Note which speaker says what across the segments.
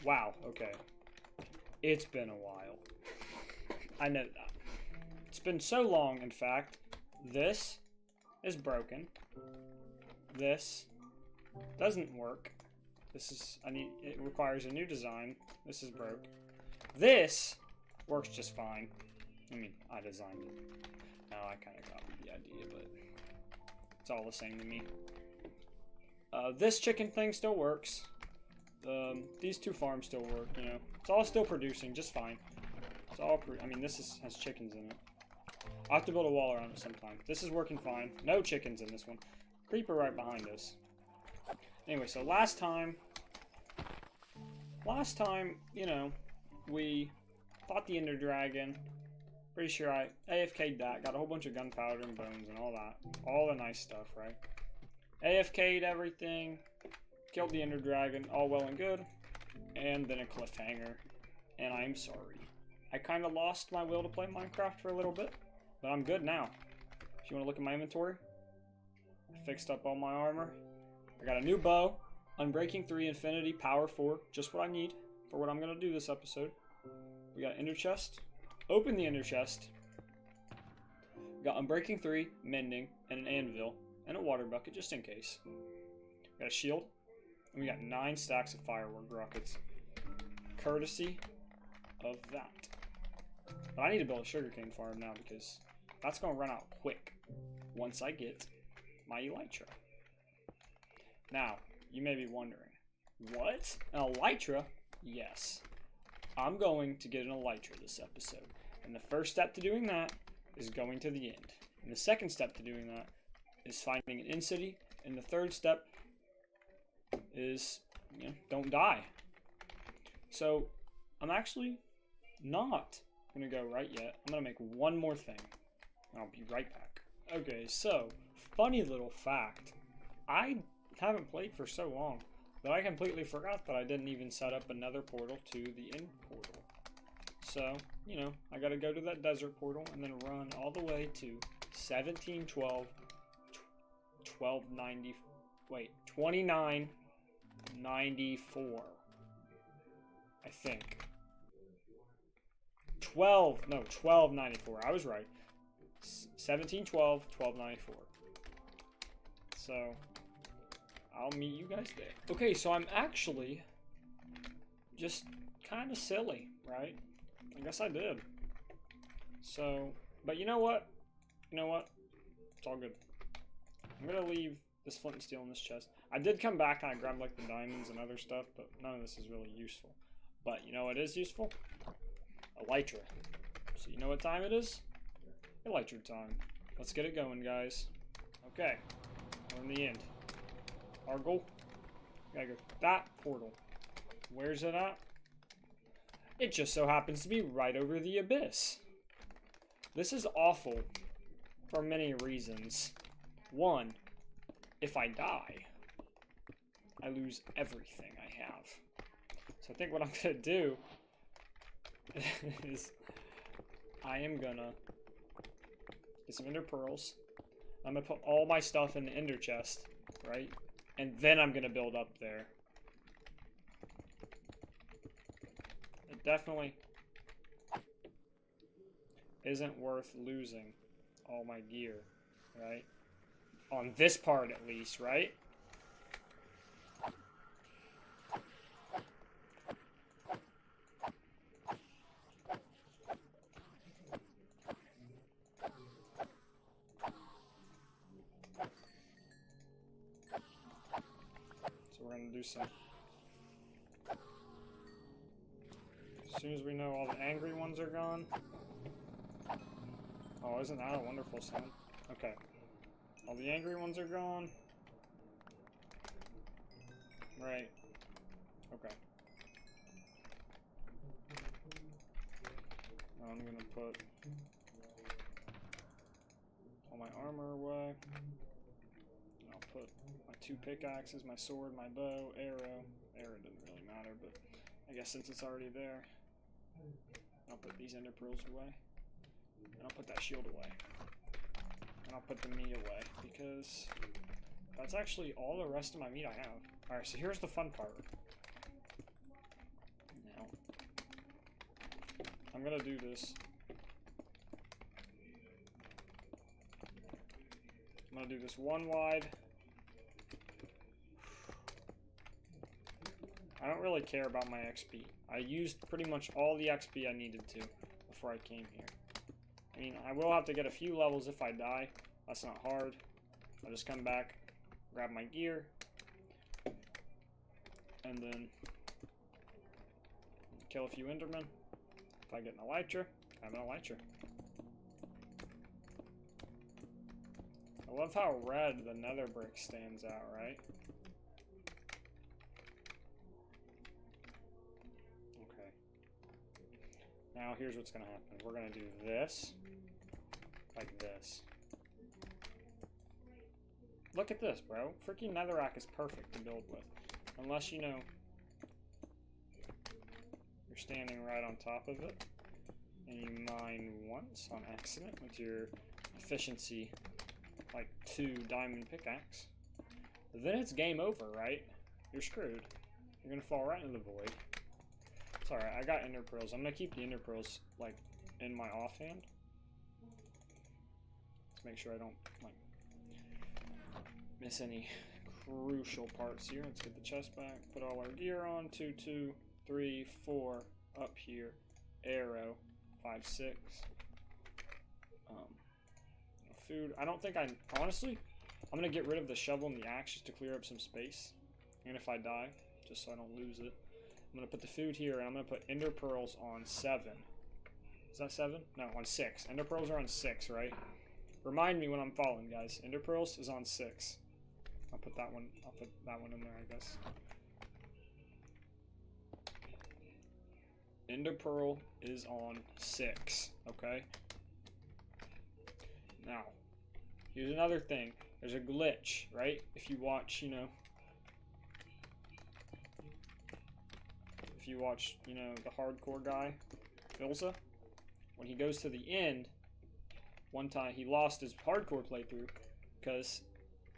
Speaker 1: Wow, okay. It's been a while. I know that. It's been so long, in fact. This is broken. This doesn't work. It requires a new design. This is broke. This works just fine. I mean, I designed it. No, I kind of got the idea, but it's all the same to me. This chicken thing still works. These two farms still work, you know. It's all still producing just fine. It's all I mean, has chickens in it. I'll have to build a wall around it sometime. This is working fine. No chickens in this one. Creeper right behind us. Anyway, so last time, you know, we fought the Ender Dragon. Pretty sure I AFK'd that. Got a whole bunch of gunpowder and bones and all that. All the nice stuff, right? AFK'd everything. Killed the Ender Dragon. All well and good. And then a cliffhanger. And I'm sorry. I kind of lost my will to play Minecraft for a little bit. But I'm good now. If you want to look at my inventory. I fixed up all my armor. I got a new bow. Unbreaking 3, Infinity, Power 4. Just what I need for what I'm going to do this episode. We got Ender Chest. Open the Ender Chest. We got Unbreaking 3, Mending, and an Anvil. And a water bucket just in case. We got a shield. And we got 9 stacks of firework rockets. Courtesy of that. But I need to build a sugarcane farm now because that's going to run out quick once I get my elytra. Now, you may be wondering, what? An elytra? Yes. I'm going to get an elytra this episode. And the first step to doing that is going to the end. And the second step to doing that is finding an end city. And the third step is, you know, don't die. So, I'm actually not going to go right yet. I'm going to make one more thing. I'll be right back. Okay, so, funny little fact. I haven't played for so long that I completely forgot that I didn't even set up another portal to the end portal. So, you know, I got to go to that desert portal and then run all the way to 1712, 1290, wait, 2994. I think. 1294. I was right. 1712, 1294. So, I'll meet you guys there. Okay, so I'm actually just kind of silly, right? I guess I did. So, but you know what? You know what? It's all good. I'm gonna leave this flint and steel in this chest. I did come back and I grabbed like the diamonds and other stuff, but none of this is really useful. But you know what is useful? Elytra. So you know what time it is? Elytra time. Let's get it going, guys. Okay. We're in the end. Our goal. Gotta go that portal. Where's it at? It just so happens to be right over the abyss. This is awful for many reasons. One, if I die, I lose everything I have. So I think what I'm gonna do is I am gonna get some ender pearls. I'm gonna put all my stuff in the ender chest, right? And then I'm gonna build up there. It definitely isn't worth losing all my gear, right? On this part at least, right? So we're gonna do some. As soon as we know all the angry ones are gone. Oh, isn't that a wonderful sound? Okay. All the angry ones are gone. Right. Okay. Now I'm gonna put all my armor away. I'll put my 2 pickaxes, my sword, my bow, arrow. Arrow doesn't really matter, but I guess since it's already there, I'll put these ender pearls away. And I'll put that shield away. And I'll put the meat away, because that's actually all the rest of my meat I have. Alright, so here's the fun part. I'm gonna do this. I'm gonna do this one wide. I don't really care about my XP. I used pretty much all the XP I needed to before I came here. I mean, I will have to get a few levels if I die. That's not hard. I'll just come back, grab my gear, and then kill a few Endermen. If I get an Elytra, I have an Elytra. I love how red the nether brick stands out, right? Okay. Now here's what's gonna happen. We're gonna do this, like this. Look at this, bro. Freaking netherrack is perfect to build with. Unless, you know, you're standing right on top of it, and you mine once on accident with your efficiency like 2 diamond pickaxe, then it's game over, right? You're screwed. You're gonna fall right into the void. It's alright, I got ender pearls. I'm gonna keep the ender pearls like in my offhand. Let's make sure I don't like miss any crucial parts here. Let's get the chest back, put all our gear on. 2, 2, 3, 4 up here. Arrow 5, 6. Food. I don't think honestly, I'm gonna get rid of the shovel and the axe just to clear up some space. And if I die, just so I don't lose it, I'm gonna put the food here, and I'm gonna put ender pearls on 7. Is that 7? No, on 6. Ender pearls are on 6, right? Remind me when I'm falling, guys. Ender pearls is on 6. I'll put that one in there, I guess. Ender pearl is on 6, okay? Now, here's another thing. There's a glitch, right? If you watch, you know, the hardcore guy, Filza, when he goes to the end, one time he lost his hardcore playthrough because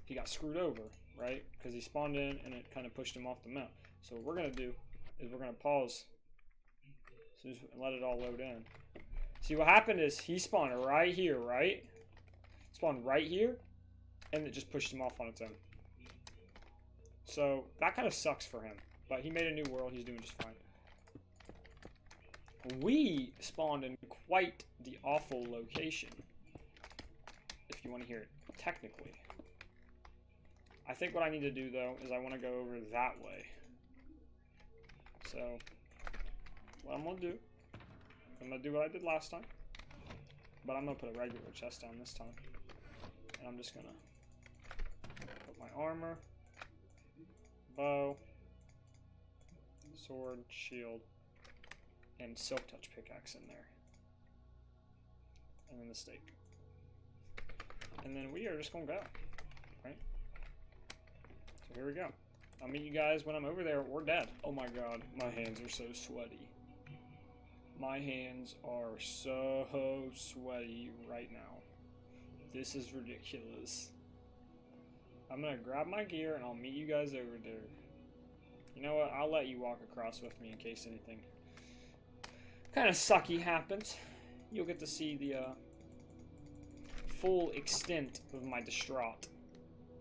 Speaker 1: he got screwed over, right? Because he spawned in and it kind of pushed him off the map. So what we're going to do is we're going to pause and let it all load in. See, what happened is he spawned right here, right? Spawned right here, and it just pushed him off on its own. So that kind of sucks for him, but he made a new world. He's doing just fine. We spawned in quite the awful location, if you want to hear it technically. I think what I need to do, though, is I want to go over that way. So what I'm going to do, I'm going to do what I did last time, but I'm going to put a regular chest down this time. And I'm just going to put my armor, bow, sword, shield, and silk touch pickaxe in there. And then the stake. And then we are just going to go, right? So here we go. I'll meet you guys when I'm over there. We're dead. Oh my god, my hands are so sweaty. My hands are so sweaty right now. This is ridiculous. I'm gonna grab my gear and I'll meet you guys over there. You know what? I'll let you walk across with me in case anything kind of sucky happens. You'll get to see the full extent of my distraught.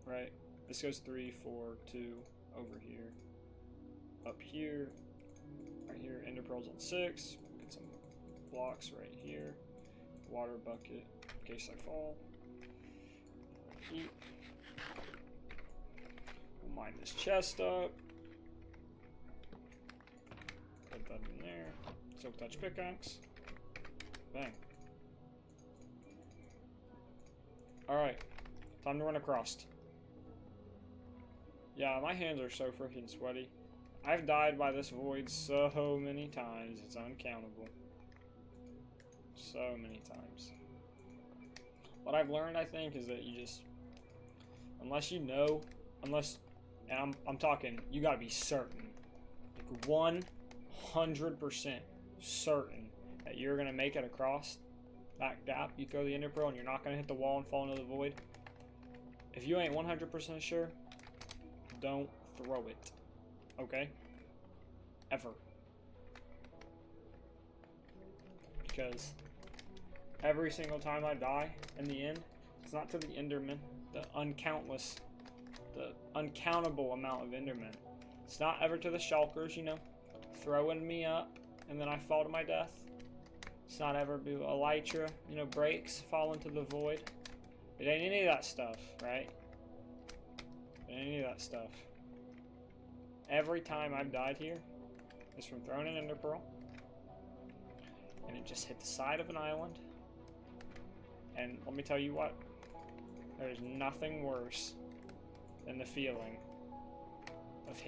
Speaker 1: Right? This goes 3, 4, 2, over here, up here, right here. Ender pearls on 6. Get some blocks right here. Water bucket in case I fall. Eat. We'll mine this chest up. Put that in there. Silk touch pickaxe. Bang. Alright. Time to run across. Yeah, my hands are so freaking sweaty. I've died by this void so many times, it's uncountable. So many times. What I've learned, I think, is that you just, unless you know, and I'm talking, you gotta be certain, like 100% certain that you're gonna make it across that gap. You throw the ender pearl and you're not gonna hit the wall and fall into the void. If you ain't 100% sure, don't throw it. Okay? Ever. because every single time I die in the end, it's not to the Enderman, the uncountable amount of Endermen. It's not ever to the Shulkers, you know, throwing me up and then I fall to my death. It's not ever to Elytra, you know, breaks, fall into the void. It ain't any of that stuff, right? It ain't any of that stuff. Every time I've died here is from throwing an Ender Pearl, and it just hit the side of an island. And let me tell you what, there's nothing worse than the feeling of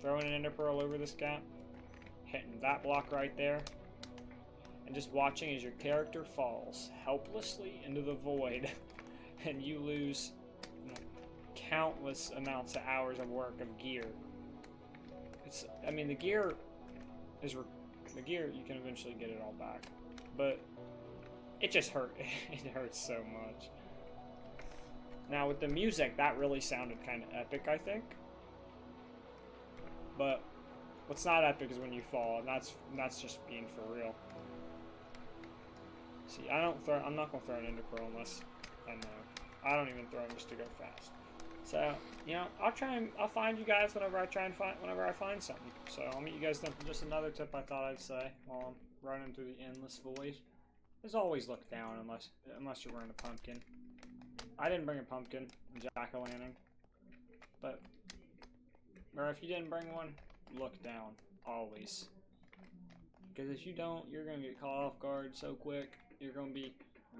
Speaker 1: throwing an Ender Pearl over this gap, hitting that block right there, and just watching as your character falls helplessly into the void, and you lose, you know, countless amounts of hours of work of gear. I mean, the gear you can eventually get it all back, but it just hurt. It hurts so much. Now with the music, that really sounded kind of epic, I think. But what's not epic is when you fall, and that's just being for real. See, I'm not gonna throw an Ender Pearl unless I know. I don't even throw them just to go fast. So, you know, I'll find you guys whenever I find something. So I'll meet you guys then for just another tip I thought I'd say while I'm running through the endless void. Is always look down unless you're wearing a pumpkin. I didn't bring a pumpkin, jack-o'-lantern, or if you didn't bring one, look down always. Because if you don't, you're gonna get caught off guard so quick. You're gonna be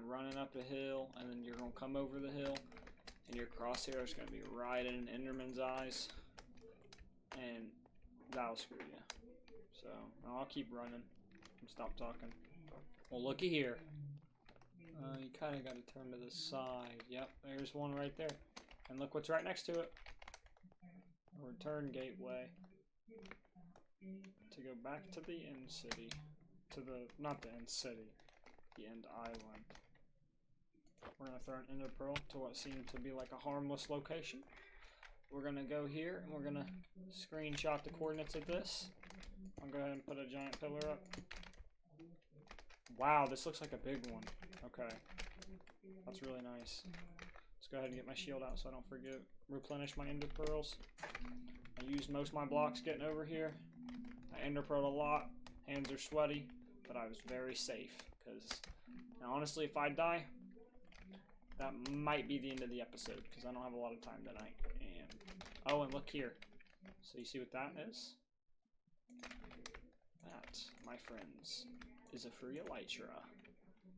Speaker 1: running up a hill, and then you're gonna come over the hill, and your crosshair is gonna be right in an Enderman's eyes, and that'll screw you. So I'll keep running and stop talking. Well, looky here. You kind of got to turn to the side. Yep, there's one right there. And look what's right next to it. A return gateway. To go back to the end city. Not the end city. The end island. We're going to throw an Ender Pearl to what seemed to be like a harmless location. We're going to go here and we're going to screenshot the coordinates of this. I'll go ahead and put a giant pillar up. Wow, this looks like a big one. Okay. That's really nice. Let's go ahead and get my shield out so I don't forget. Replenish my Ender Pearls. I used most of my blocks getting over here. I Ender Pearled a lot. Hands are sweaty, but I was very safe. Because, honestly, if I die, that might be the end of the episode. Because I don't have a lot of time tonight. And oh, and look here. So you see what that is? That, my friends, is a free Elytra.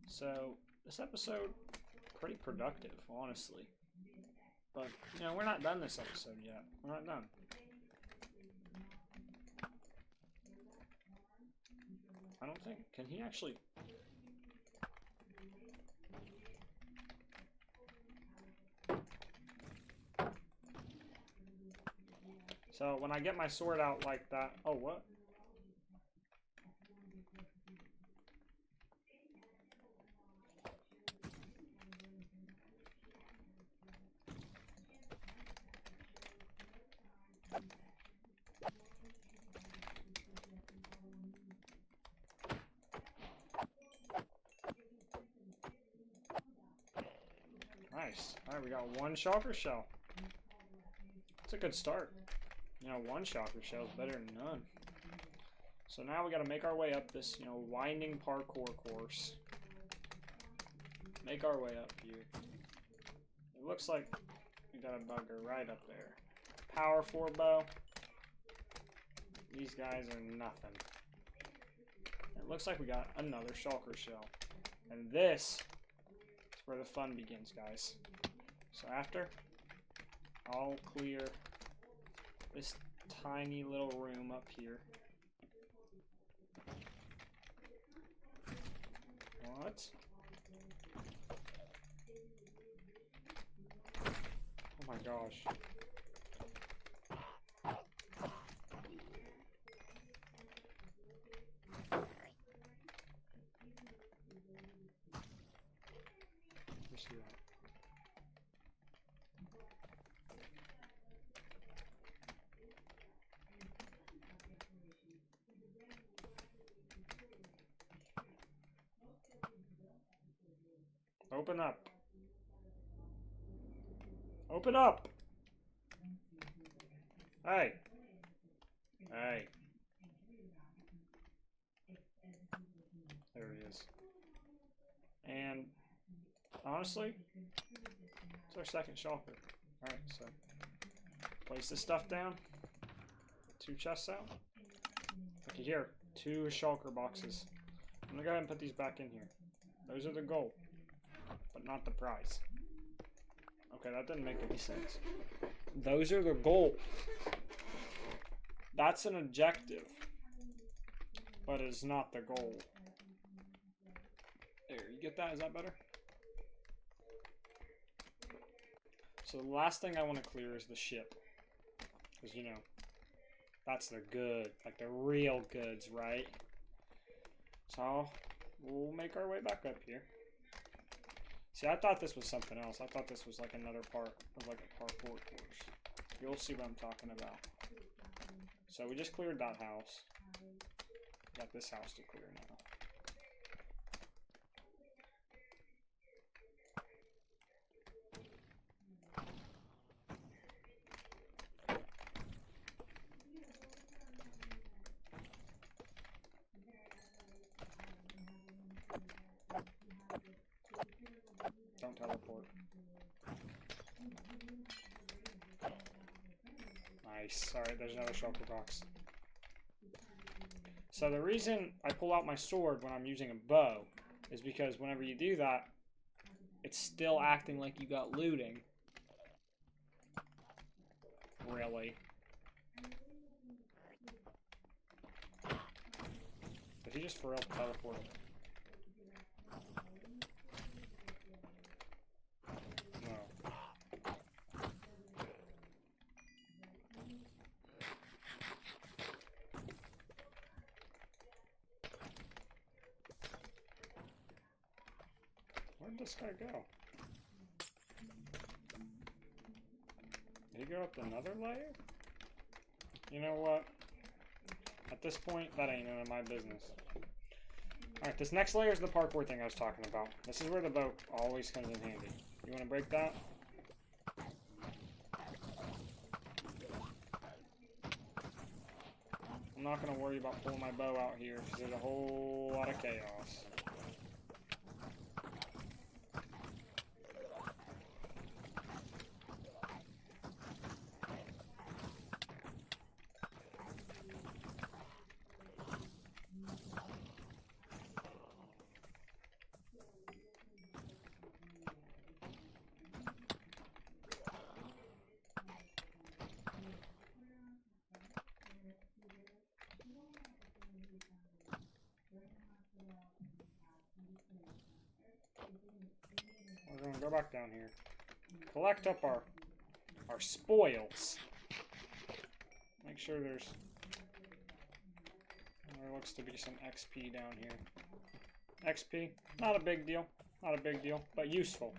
Speaker 1: So this episode, pretty productive, honestly. But, you know, we're not done this episode yet. We're not done. I don't think, can he actually... So when I get my sword out like that, oh, what? Nice. Alright, we got one Shulker Shell. That's a good start. You know, one Shulker Shell is better than none. So now we gotta make our way up this, you know, winding parkour course. Make our way up here. It looks like we got a bugger right up there. Power 4 bow. These guys are nothing. It looks like we got another Shulker Shell. And this is where the fun begins, guys. So after, I'll clear this tiny little room up here. What? Oh my gosh. Let's see that. Open up. Open up! Hey! Hey. There he is. And honestly, it's our second shulker. Alright, so place this stuff down. 2 chests out. Okay, here. 2 shulker boxes. I'm gonna go ahead and put these back in here. Those are the goal, but not the prize. Okay, that didn't make any sense. Those are the goal. That's an objective, but it's not the goal. There, you get that? Is that better? So the last thing I want to clear is the ship. Because, you know, that's the good, like the real goods, right? So, we'll make our way back up here. See, I thought this was something else. I thought this was like another part of like a parkour course. You'll see what I'm talking about. So we just cleared that house. Got this house to clear now. Don't teleport. Nice. Alright, there's another shulker box. So the reason I pull out my sword when I'm using a bow is because whenever you do that, it's still acting like you got looting. Really. Did he just for real teleport? No. Where'd this guy go? Did he go up another layer? You know what? At this point, that ain't none of my business. Alright, this next layer is the parkour thing I was talking about. This is where the boat always comes in handy. You want to break that? I'm not going to worry about pulling my bow out here because there's a whole lot of chaos. We're going to go back down here. Collect up our spoils. Make sure there looks to be some XP down here. XP, not a big deal. Not a big deal, but useful.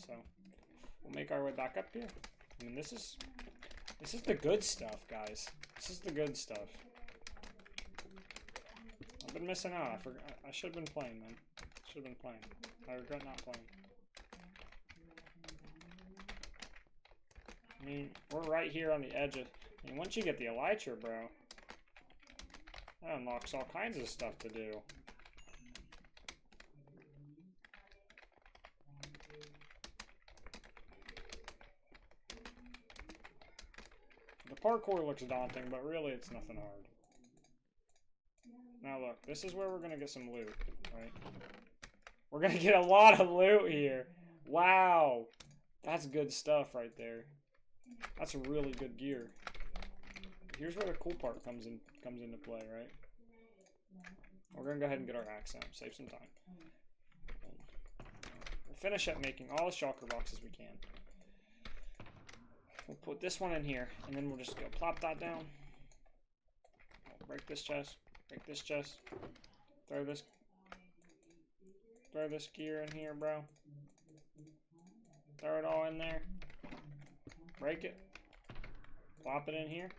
Speaker 1: So, we'll make our way back up here. I mean, this is the good stuff, guys. This is the good stuff. I've been missing out. I forgot. I should have been playing, man. Should have been playing. I regret not playing. I mean, we're right here on the edge of... I mean, once you get the elytra, bro, that unlocks all kinds of stuff to do. The parkour looks daunting, but really it's nothing hard. Now look, this is where we're going to get some loot, right? We're going to get a lot of loot here. Wow. That's good stuff right there. That's really good gear. Here's where the cool part comes into play, right? We're going to go ahead and get our axe out. Save some time. We'll finish up making all the shulker boxes we can. We'll put this one in here, and then we'll just go plop that down. We'll break this chest. Break this chest. Throw this gear in here, bro. Throw it all in there. Break it. Plop it in here.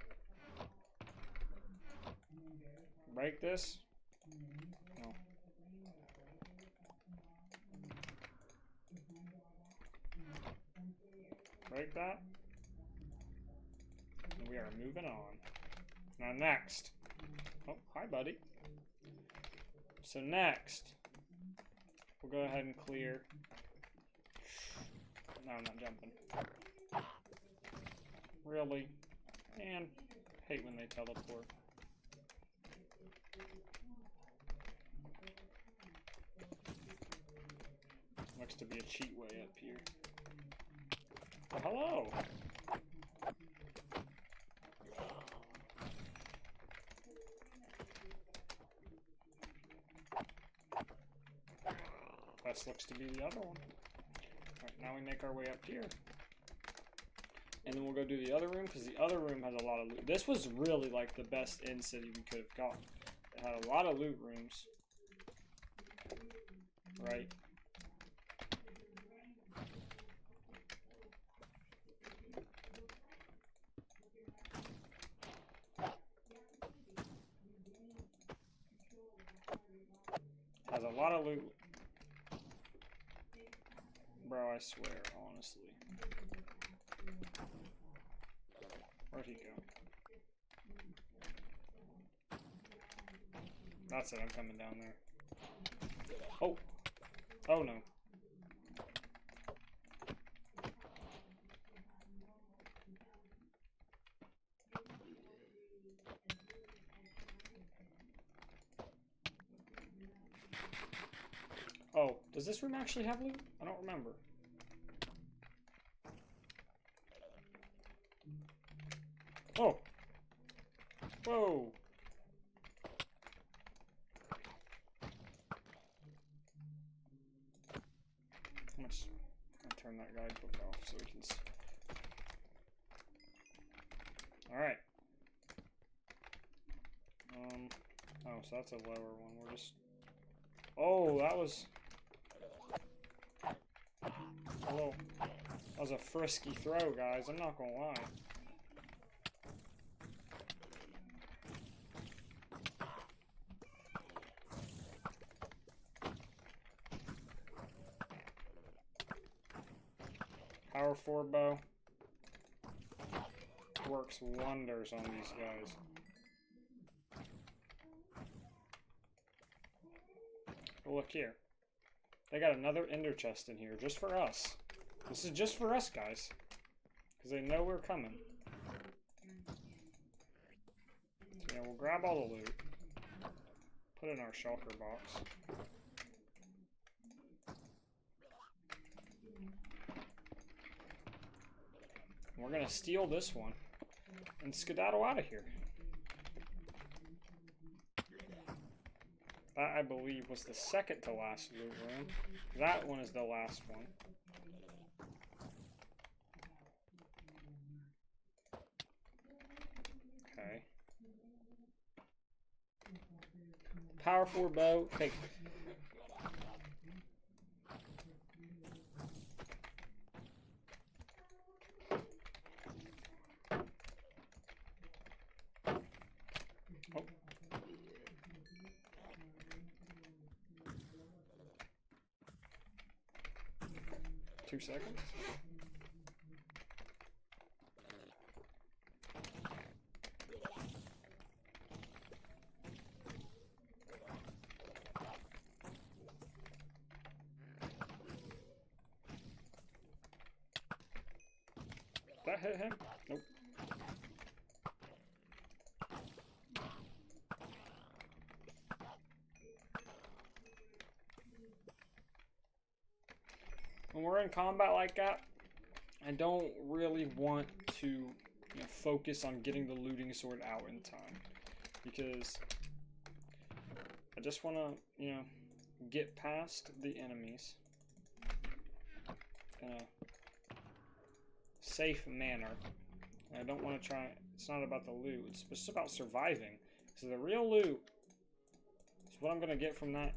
Speaker 1: Break this. No. break that. And we are moving on. Now next. Oh, hi buddy. So next, we'll go ahead and clear. No, I'm not jumping. Really? Man, hate when they teleport. Looks to be a cheat way up here. Oh, hello! This looks to be the other one. Alright, now we make our way up here. And then we'll go do the other room, because the other room has a lot of loot. This was really like the best in city we could have gotten. It had a lot of loot rooms. Right? Has a lot of loot. Bro, I swear, honestly. Where'd he go? That's it, I'm coming down there. Oh! Oh no. Oh, does this room actually have loot? I don't remember. Oh! Whoa! I'll turn that guidebook off so we can see. Alright. Oh, so that's a lower one. We're just... Oh, that was... Hello. That was a frisky throw, guys. I'm not gonna lie. Power 4 bow works wonders on these guys. But look here. They got another ender chest in here just for us. This is just for us, guys. Because they know we're coming. So yeah, we'll grab all the loot. Put it in our shulker box. We're gonna steal this one and skedaddle out of here. That, I believe, was the second to last loot room. That one is the last one. Okay. Power 4 bow. Take. Oh. 2 seconds. That hit him? Nope. When we're in combat like that, I don't really want to focus on getting the looting sword out in time. Because I just want to, get past the enemies in a safe manner. I don't want to try, it's not about the loot, it's just about surviving. So the real loot is what I'm going to get from that.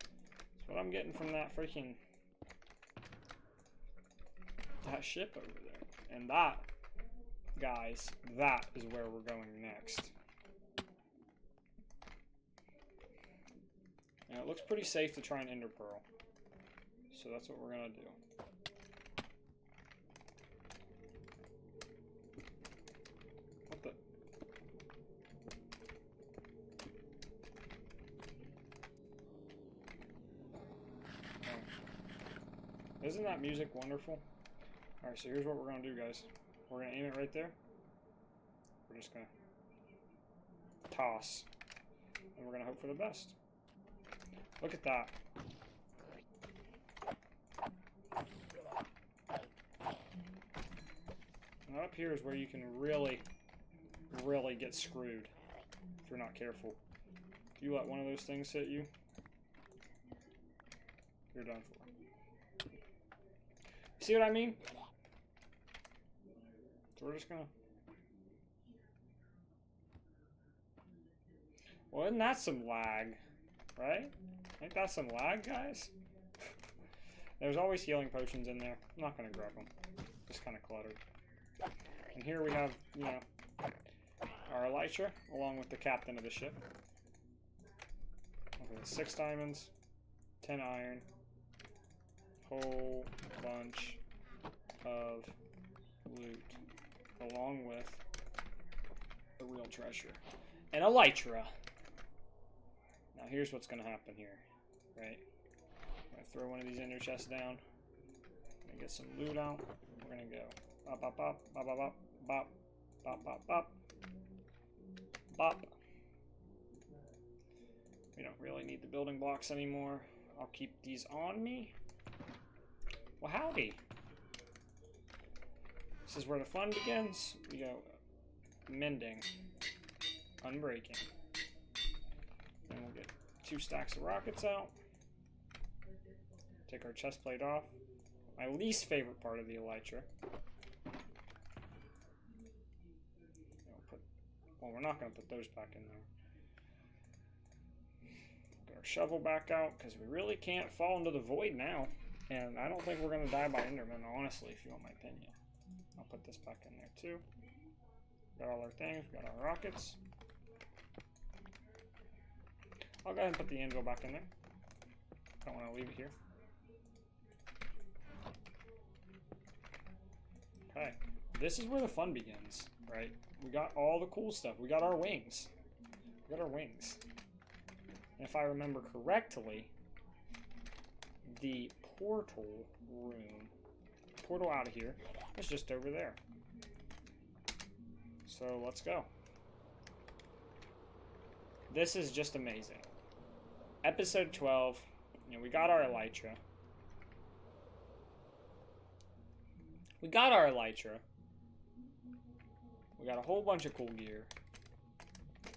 Speaker 1: It's what I'm getting from that freaking, that ship over there. And that, guys, that is where we're going next. And it looks pretty safe to try an ender pearl. So that's what we're going to do. Isn't that music wonderful? Alright, so here's what we're going to do, guys. We're going to aim it right there. We're just going to toss. And we're going to hope for the best. Look at that. Now up here is where you can really get screwed if you're not careful. If you let one of those things hit you, you're done for. See what I mean? So we're just gonna... Well, isn't that some lag? Right? Ain't that some lag, guys? There's always healing potions in there. I'm not gonna grab them. Just kind of cluttered. And here we have, you know, our elytra, along with the captain of the ship. Okay, 6 diamonds, 10 iron, whole bunch of loot, along with the real treasure. And elytra. Now here's what's going to happen here, right? I'm going to throw one of these ender chests down. I'm going to get some loot out. We're going to go bop, bop, bop, bop, bop, bop, bop, bop, bop, bop, bop. We don't really need the building blocks anymore. I'll keep these on me. Well, howdy. This is where the fun begins. We go mending, unbreaking. Then we'll get 2 stacks of rockets out. Take our chest plate off. My least favorite part of the elytra. Well, we're not going to put those back in there. Get our shovel back out, because we really can't fall into the void now. And I don't think we're going to die by Enderman, honestly, if you want my opinion. I'll put this back in there, too. Got all our things. Got our rockets. I'll go ahead and put the anvil back in there. Don't want to leave it here. Okay. This is where the fun begins, right? We got all the cool stuff. We got our wings. We got our wings. And if I remember correctly, the portal room, portal out of here, is just over there. So let's go. This is just amazing. Episode 12, you know, we got our elytra. We got our elytra. We got a whole bunch of cool gear.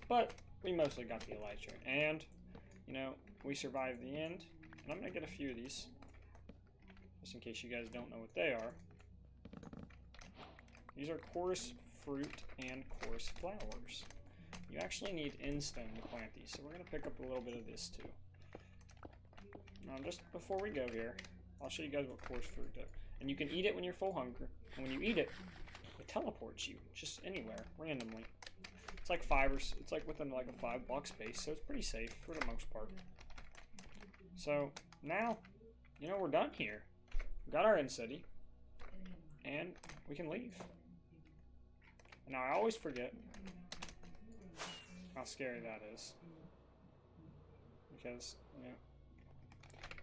Speaker 1: But we mostly got the elytra. And, you know, we survived the end. And I'm going to get a few of these. Just in case you guys don't know what they are. These are coarse fruit and coarse flowers. You actually need endstone to plant these. So we're going to pick up a little bit of this too. Now, just before we go here, I'll show you guys what coarse fruit does. And you can eat it when you're full hunger. And when you eat it, it teleports you just anywhere, randomly. It's like it's like within like a 5-block space, so it's pretty safe for the most part. So now, you know, we're done here. We got our end city, and we can leave. Now I always forget how scary that is, because you know.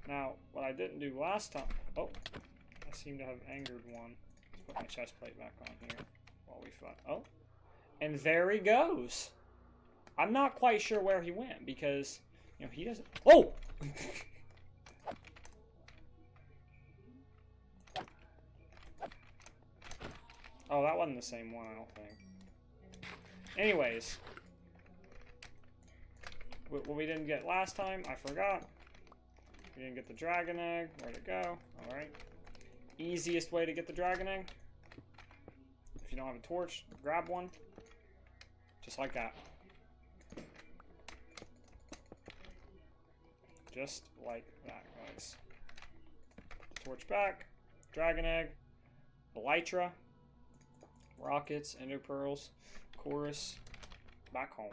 Speaker 1: Now what I didn't do last time. Oh, I seem to have angered one. Let's put my chest plate back on here while we fight. Oh, and there he goes. I'm not quite sure where he went because you know he doesn't. Oh. Oh, that wasn't the same one, I don't think. Anyways. What we didn't get last time, I forgot. We didn't get the dragon egg. Where'd it go? Alright. Easiest way to get the dragon egg. If you don't have a torch, grab one. Just like that. Just like that, guys. Put the torch back. Dragon egg. Elytra. Rockets, ender pearls, chorus, back home.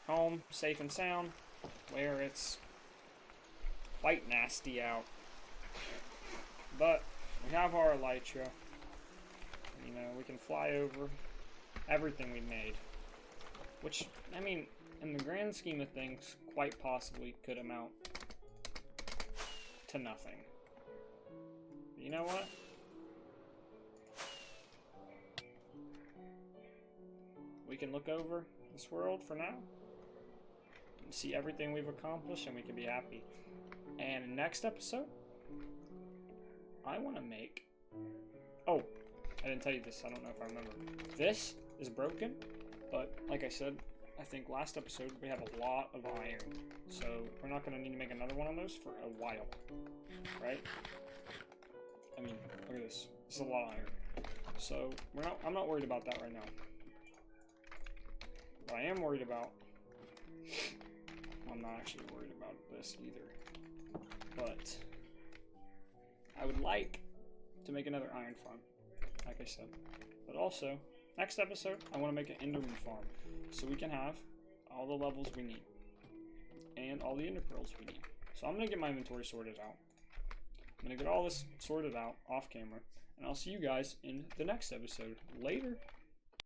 Speaker 1: Home, safe and sound, where it's quite nasty out. But we have our elytra. You know, we can fly over everything we made. Which, I mean, in the grand scheme of things, quite possibly could amount to nothing. But you know what? We can look over this world for now and see everything we've accomplished, and we can be happy. And next episode, I want to make... Oh, I didn't tell you this. I don't know if I remember. This is broken, but like I said, I think last episode we have a lot of iron, so we're not going to need to make another one of those for a while, right? I mean, look at this. This is a lot of iron. So I'm not worried about that right now. What I am worried about, I'm not actually worried about this either, but I would like to make another iron farm, like I said. But also, next episode, I want to make an Enderman farm, so we can have all the levels we need, and all the Ender Pearls we need. So I'm going to get my inventory sorted out. I'm going to get all this sorted out off camera, and I'll see you guys in the next episode. Later!